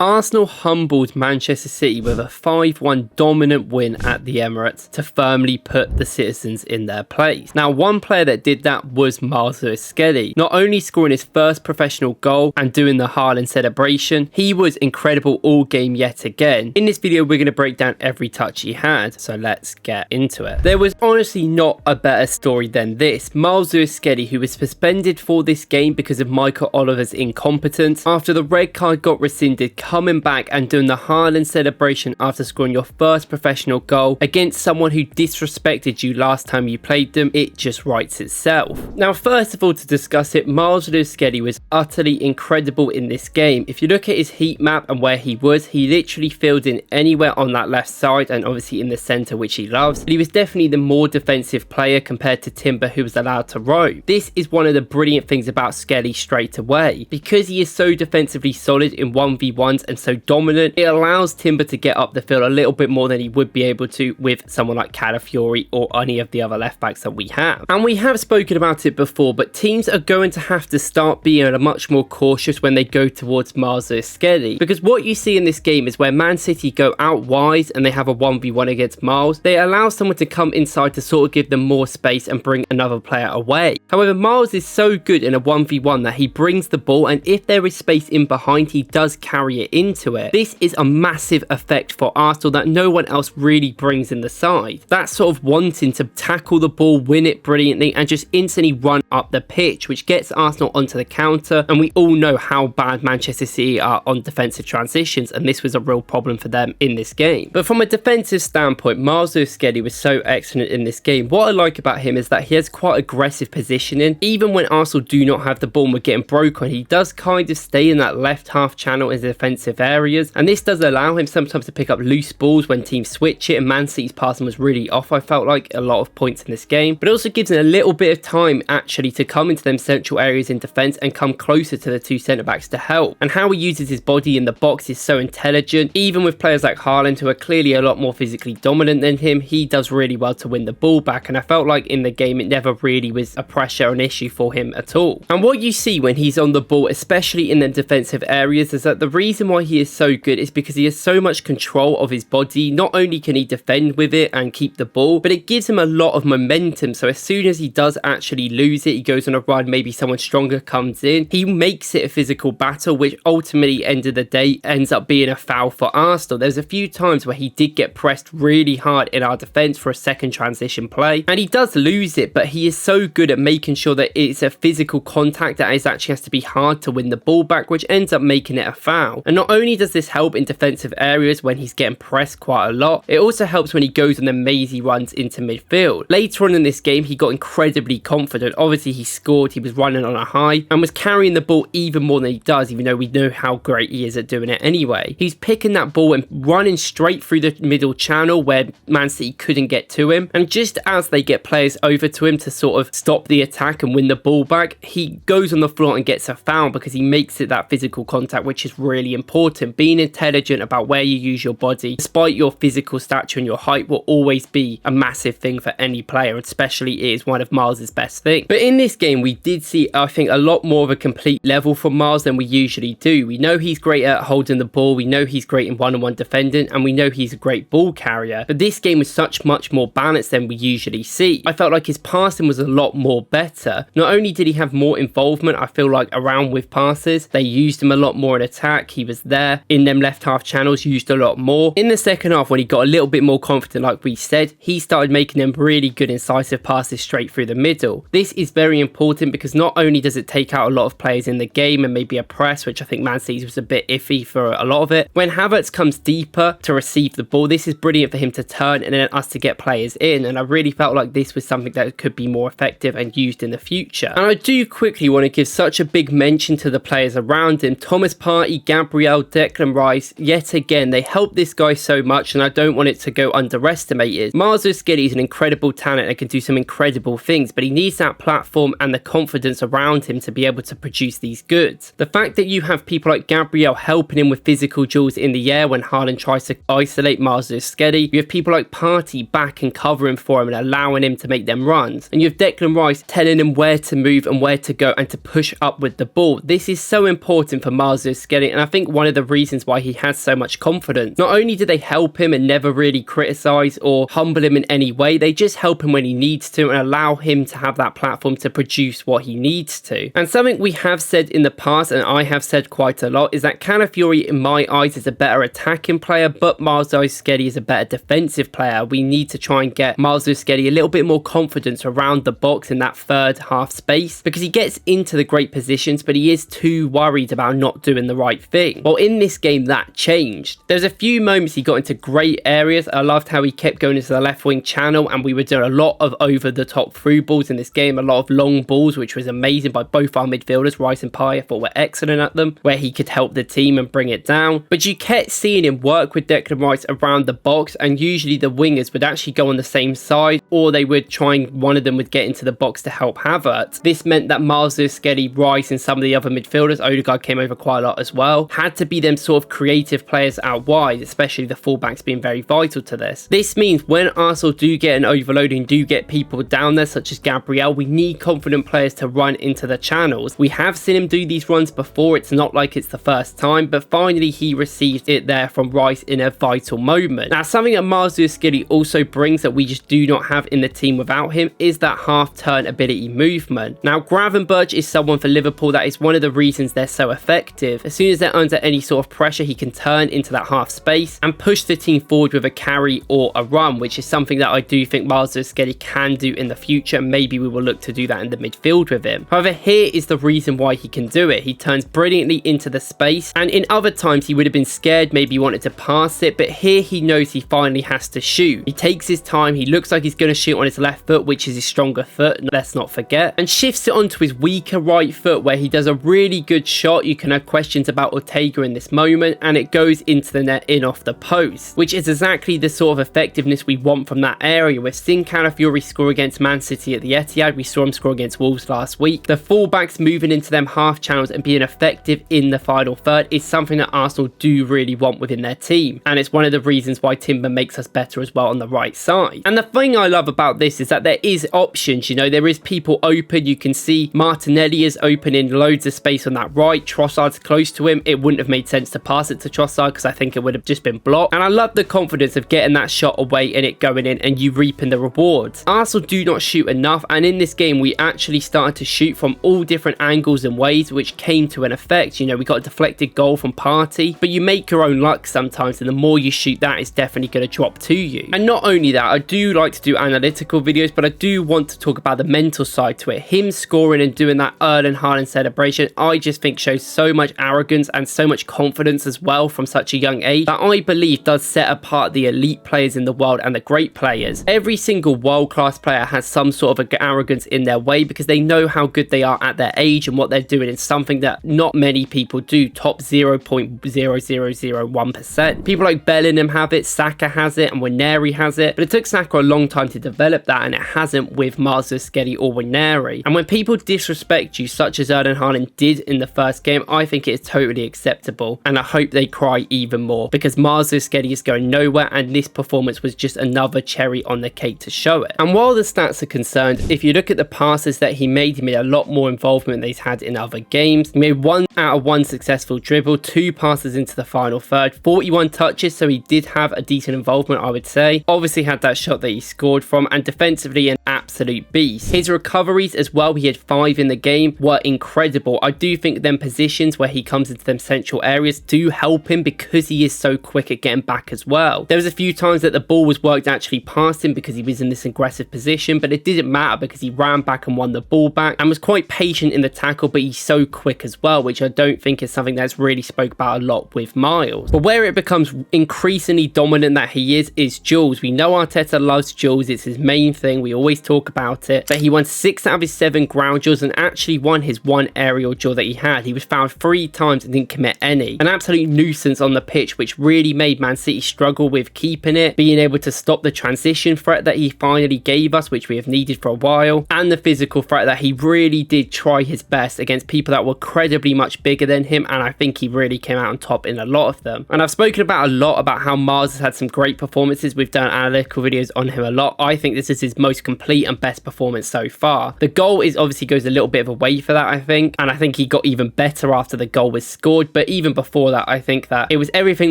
Arsenal humbled Manchester City with a 5-1 dominant win at the Emirates to firmly put the citizens in their place. Now, one player that did that was Myles Lewis-Skelly. Not only scoring his first professional goal and doing the Haaland celebration, he was incredible all game yet again. In this video, we're going to break down every touch he had, so let's get into it. There was honestly not a better story than this. Myles Lewis-Skelly, who was suspended for this game because of Michael Oliver's incompetence, after the red card got rescinded, coming back and doing the Haaland celebration after scoring your first professional goal against someone who disrespected you last time you played them, it just writes itself. Now, first of all, to discuss it, Myles Lewis-Skelly was utterly incredible in this game. If you look at his heat map and where he literally filled in anywhere on that left side and obviously in the centre, which he loves. He was definitely the more defensive player compared to Timber, who was allowed to roam. This is one of the brilliant things about Skelly straight away. Because he is so defensively solid in 1v1s and so dominant, it allows Timber to get up the field a little bit more than he would be able to with someone like Calafiori or any of the other left backs that we have. And we have spoken about it before, but teams are going to have to start being much more cautious when they go towards Myles Lewis-Skelly, because what you see in this game is where Man City go out wide and they have a 1v1 against Myles, they allow someone to come inside to sort of give them more space and bring another player away. However, Myles is so good in a 1v1 that he brings the ball, and if there is space in behind, he does carry it into it. This is a massive effect for Arsenal that no one else really brings in the side. That sort of wanting to tackle the ball, win it brilliantly, and just instantly run up the pitch, which gets Arsenal onto the counter, and we all know how bad Manchester City are on defensive transitions, and this was a real problem for them in this game. But from a defensive standpoint, Myles Lewis-Skelly was so excellent in this game. What I like about him is that he has quite aggressive positioning. Even when Arsenal do not have the ball and we're getting broke on, he does kind of stay in that left half channel in the defensive areas, and this does allow him sometimes to pick up loose balls when teams switch it, and Man City's passing was really off, I felt like, a lot of points in this game. But it also gives him a little bit of time actually to come into them central areas in defence and come closer to the two centre-backs to help. And how he uses his body in the box is so intelligent. Even with players like Haaland, who are clearly a lot more physically dominant than him, he does really well to win the ball back, and I felt like in the game it never really was a pressure or an issue for him at all. And what you see when he's on the ball, especially in the defensive areas, is that the reason why he is so good is because he has so much control of his body. Not only can he defend with it and keep the ball, but it gives him a lot of momentum. So as soon as he does actually lose it, he goes on a run, maybe someone stronger comes in, he makes it a physical battle, which ultimately, end of the day, ends up being a foul for Arsenal. There's a few times where he did get pressed really hard in our defence for a second transition play, and he does lose it, but he is so good at making sure that it's a physical contact that actually has to be hard to win the ball back, which ends up making it a foul. And not only does this help in defensive areas when he's getting pressed quite a lot, it also helps when he goes on the mazy runs into midfield. Later on in this game, he got incredibly confident. Obviously, he scored, he was running on a high, and was carrying the ball even more than he does, even though we know how great he is at doing it anyway. He's picking that ball and running straight through the middle channel where Man City couldn't get to him, and just as they get players over to him to sort of stop the attack and win the ball back, he goes on the floor and gets a foul because he makes it that physical contact, which is really important. Being intelligent about where you use your body, despite your physical stature and your height, will always be a massive thing for any player, especially it is one of Myles' best things. But in this game, we did see, I think, a lot more of a complete level from Myles than we usually do. We know he's great at holding the ball, we know he's great in one-on-one defending, and we know he's a great ball carrier, but this game was much more balanced than we usually see. I felt like his passing was a lot more better. Not only did he have more involvement, I feel like, around with passes, they used him a lot more in attack. He was there in them left half channels, used a lot more. In the second half, when he got a little bit more confident, like we said, he started making them really good incisive passes straight through the middle. This is very important because not only does it take out a lot of players in the game and maybe a press, which I think Man City's was a bit iffy for a lot of it, when Havertz comes deeper to receive the ball, this is brilliant for him to turn and then us to get players in, and I really felt like this was something that could be more effective and used in the future. And I do quickly want to give such a big mention to the players around him. Thomas Partey, Gabriel, Declan Rice, yet again, they help this guy so much, and I don't want it to go underestimated. Myles Lewis-Skelly is an incredible talent and can do some incredible things, but he needs that platform and the confidence around him to be able to produce these goods. The fact that you have people like Gabriel helping him with physical duels in the air when Haaland tries to isolate Myles Lewis-Skelly, you have people like Partey back and covering for him and allowing him to make them runs, and you have Declan Rice telling him where to move and where to go and to push up with the ball. This is so important for Myles Lewis-Skelly, and I think think one of the reasons why he has so much confidence. Not only do they help him and never really criticize or humble him in any way, they just help him when he needs to and allow him to have that platform to produce what he needs to. And something we have said in the past, and I have said quite a lot, is that Calafiori in my eyes is a better attacking player, but Myles Lewis-Skelly is a better defensive player. We need to try and get Myles Lewis-Skelly a little bit more confidence around the box in that third half space, because he gets into the great positions, but he is too worried about not doing the right thing. Well, in this game that changed. There's a few moments he got into great areas. I loved how he kept going into the left wing channel, and we were doing a lot of over the top through balls in this game, a lot of long balls, which was amazing by both our midfielders. Rice and Pai, I thought, were excellent at them, where he could help the team and bring it down. But you kept seeing him work with Declan Rice around the box, and usually the wingers would actually go on the same side, or they would try and one of them would get into the box to help Havertz. This meant that Myles Lewis-Skelly, Rice and some of the other midfielders, Odegaard came over quite a lot as well, had to be them sort of creative players out wide, especially the fullbacks being very vital to this. This means when Arsenal do get an overload and do get people down there such as Gabriel, we need confident players to run into the channels. We have seen him do these runs before, it's not like it's the first time, but finally he received it there from Rice in a vital moment. Now, something that Myles Lewis-Skelly also brings that we just do not have in the team without him is that half-turn ability movement. Now, Gravenberch is someone for Liverpool that is one of the reasons they're so effective. As soon as they're under any sort of pressure, he can turn into that half space and push the team forward with a carry or a run, which is something that I do think Myles Lewis-Skelly can do in the future. Maybe we will look to do that in the midfield with him. However, here is the reason why he can do it. He turns brilliantly into the space, and in other times he would have been scared, maybe wanted to pass it, but here he knows he finally has to shoot. He takes his time, he looks like he's going to shoot on his left foot, which is his stronger foot, let's not forget, and shifts it onto his weaker right foot where he does a really good shot. You can have questions about Ortega in this moment, and it goes into the net in off the post, which is exactly the sort of effectiveness we want from that area. We've seen Calafiori score against Man City at the Etihad, we saw him score against Wolves last week. The fullbacks moving into them half channels and being effective in the final third is something that Arsenal do really want within their team, and it's one of the reasons why Timber makes us better as well on the right side. And the thing I love about this is that there is options, you know, there is people open. You can see Martinelli is open in loads of space on that right, Trossard's close to him. It wouldn't have made sense to pass it to Trossard because I think it would have just been blocked, and I love the confidence of getting that shot away and it going in and you reaping the rewards. Arsenal do not shoot enough, and in this game we actually started to shoot from all different angles and ways, which came to an effect. You know, we got a deflected goal from Partey, but you make your own luck sometimes, and the more you shoot, that is definitely going to drop to you. And not only that, I do like to do analytical videos, but I do want to talk about the mental side to it. Him scoring and doing that Erling Haaland celebration, I just think shows so much arrogance and so much confidence as well from such a young age that I believe does set apart the elite players in the world and the great players. Every single world-class player has some sort of arrogance in their way because they know how good they are at their age and what they're doing. It's something that not many people do, top 0.0001%. People like Bellingham have it, Saka has it, and Waneri has it, but it took Saka a long time to develop that, and it hasn't with Myles Lewis-Skelly or Waneri. And when people disrespect you, such as Erling Haaland did in the first game, I think it is totally acceptable, and I hope they cry even more because Myles Lewis-Skelly is going nowhere, and this performance was just another cherry on the cake to show it. And while the stats are concerned, if you look at the passes that he made a lot more involvement than he's had in other games. He made 1 out of 1 successful dribble, 2 passes into the final third, 41 touches, so he did have a decent involvement, I would say. Obviously had that shot that he scored from, and defensively an absolute beast. His recoveries as well, he had 5 in the game, were incredible. I do think them positions where he comes into them central areas do help him because he is so quick at getting back as well. There was a few times that the ball was worked actually past him because he was in this aggressive position, but it didn't matter because he ran back and won the ball back and was quite patient in the tackle, but he's so quick as well, which I don't think is something that's really spoke about a lot with Myles. But where it becomes increasingly dominant that he is duels. We know Arteta loves duels, it's his main thing, we always talk about it, but he won 6 out of his 7 ground duels and actually won his 1 aerial duel that he had. He was fouled 3 times and didn't commit any. An absolute nuisance on the pitch, which really made Man City struggle with keeping it, being able to stop the transition threat that he finally gave us, which we have needed for a while, and the physical threat that he really did try his best against people that were credibly much bigger than him, and I think he really came out on top in a lot of them. And I've spoken about a lot about how Myles has had some great performances. We've done analytical videos on him a lot. I think this is his most complete and best performance so far. The goal is obviously goes a little bit of a way for that, I think, and I think he got even better after the goal was scored, But even before that, I think that it was everything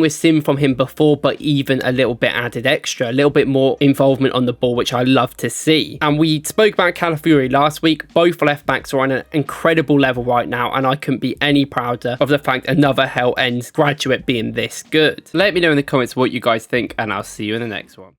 we've seen from him before, but even a little bit added extra, a little bit more involvement on the ball, which I love to see. And we spoke about Calafiori last week. Both left backs are on an incredible level right now, and I couldn't be any prouder of the fact another Hell Ends graduate being this good. Let me know in the comments what you guys think, and I'll see you in the next one.